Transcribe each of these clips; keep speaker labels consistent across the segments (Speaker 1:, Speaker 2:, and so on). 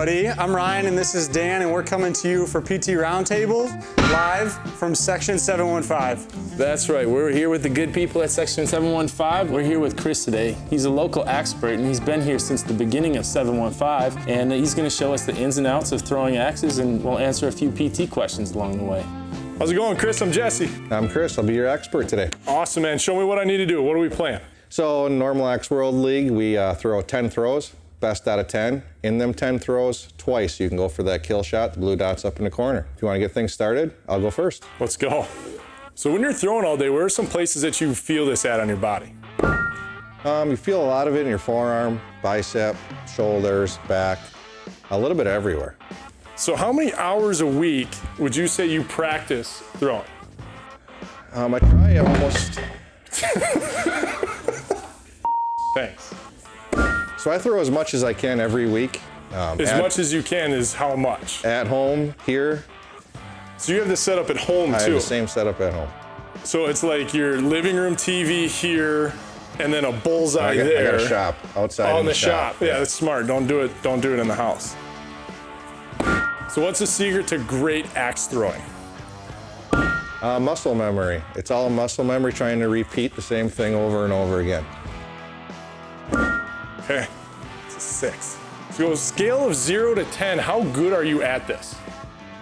Speaker 1: everybody. I'm Ryan and this is Dan, and we're coming to you for PT Roundtable live from Section 715.
Speaker 2: That's right. We're here with the good people at Section 715. We're here with Chris today. He's a local expert and he's been here since the beginning of 715, and he's going to show us the ins and outs of throwing axes, and we'll answer a few PT questions along the way.
Speaker 3: How's it going, Chris? I'm Jesse.
Speaker 4: I'm Chris. I'll be your expert today.
Speaker 3: Awesome, man. Show me what I need to do. What are we playing?
Speaker 4: So in Normal Axe World League, we throw 10 throws, best out of 10. In them 10 throws, twice you can go for that kill shot. The blue dot's up in the corner. If you want to get things started, I'll go first.
Speaker 3: Let's go. So when you're throwing all day, where are some places that you feel this at on your body?
Speaker 4: You feel a lot of it in your forearm, bicep, shoulders, back, a little bit everywhere.
Speaker 3: So how many hours a week would you say you practice throwing?
Speaker 4: I try almost...
Speaker 3: Thanks.
Speaker 4: So I throw as much as I can every week.
Speaker 3: As much as you can is how much?
Speaker 4: At home, here.
Speaker 3: So you have this set up at home too?
Speaker 4: I have the same setup at home.
Speaker 3: So it's like your living room TV here, and then a bullseye there.
Speaker 4: I got a shop outside.
Speaker 3: Oh, in the shop. Yeah, that's smart. Don't do it in the house. So what's the secret to great axe throwing?
Speaker 4: Muscle memory. It's all muscle memory, trying to repeat the same thing over and over again.
Speaker 3: Okay, it's a 6. So scale of 0 to 10, how good are you at this?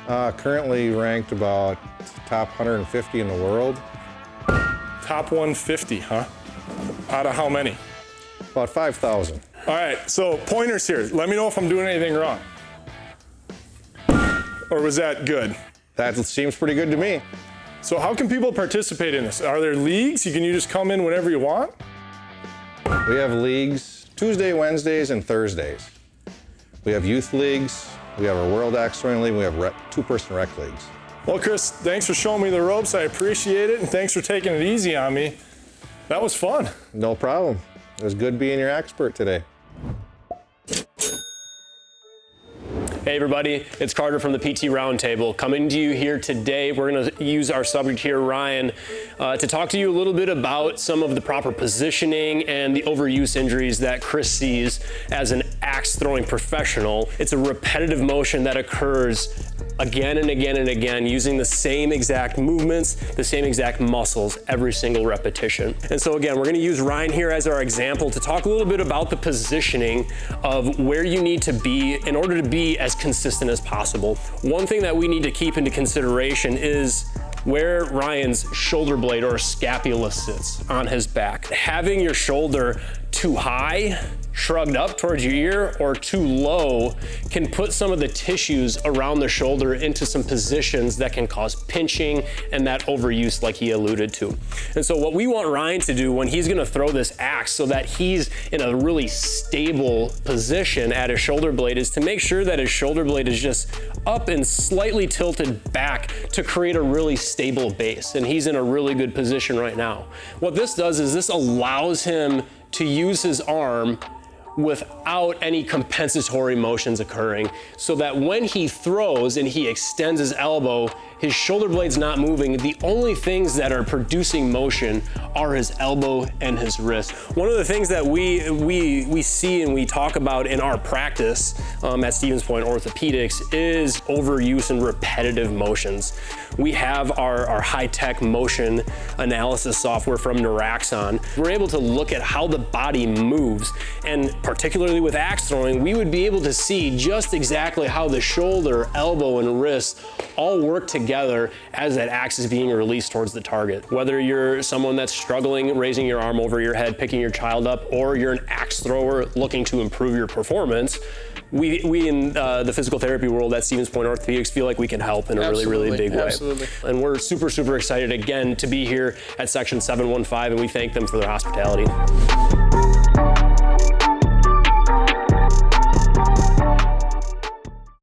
Speaker 4: Currently ranked about top 150 in the world.
Speaker 3: Top 150, huh? Out of how many?
Speaker 4: About 5,000.
Speaker 3: All right, so pointers here. Let me know if I'm doing anything wrong. Or was that good?
Speaker 4: That seems pretty good to me.
Speaker 3: So how can people participate in this? Are there leagues? Can you just come in whenever you want?
Speaker 4: We have leagues Tuesday, Wednesdays, and Thursdays. We have youth leagues. We have our World Axe Throwing League. We have two-person rec leagues.
Speaker 3: Well, Chris, thanks for showing me the ropes. I appreciate it, and thanks for taking it easy on me. That was fun.
Speaker 4: No problem. It was good being your expert today.
Speaker 5: Hey everybody, it's Carter from the PT Roundtable. Coming to you here today, we're going to use our subject here, Ryan, to talk to you a little bit about some of the proper positioning and the overuse injuries that Chris sees as an axe throwing professional. It's a repetitive motion that occurs again and again and again, using the same exact movements, the same exact muscles, every single repetition. And so again, we're going to use Ryan here as our example to talk a little bit about the positioning of where you need to be in order to be as consistent as possible. One thing that we need to keep into consideration is where Ryan's shoulder blade or scapula sits on his back. Having your shoulder too high, shrugged up towards your ear, or too low can put some of the tissues around the shoulder into some positions that can cause pinching and that overuse like he alluded to. And so what we want Ryan to do when he's gonna throw this axe so that he's in a really stable position at his shoulder blade is to make sure that his shoulder blade is just up and slightly tilted back to create a really stable base. And he's in a really good position right now. What this does is this allows him to use his arm without any compensatory motions occurring, so that when he throws and he extends his elbow, his shoulder blade's not moving. The only things that are producing motion are his elbow and his wrist. One of the things that we see and we talk about in our practice at Stevens Point Orthopedics is overuse and repetitive motions. We have our high-tech motion analysis software from Neuraxon. We're able to look at how the body moves, and particularly with axe throwing, we would be able to see just exactly how the shoulder, elbow, and wrist all work together as that axe is being released towards the target. Whether you're someone that's struggling raising your arm over your head, picking your child up, or you're an axe thrower looking to improve your performance, we in the physical therapy world at Stevens Point Orthopedics feel like we can help in a really big way. And we're super excited again to be here at Section 715, and we thank them for their hospitality.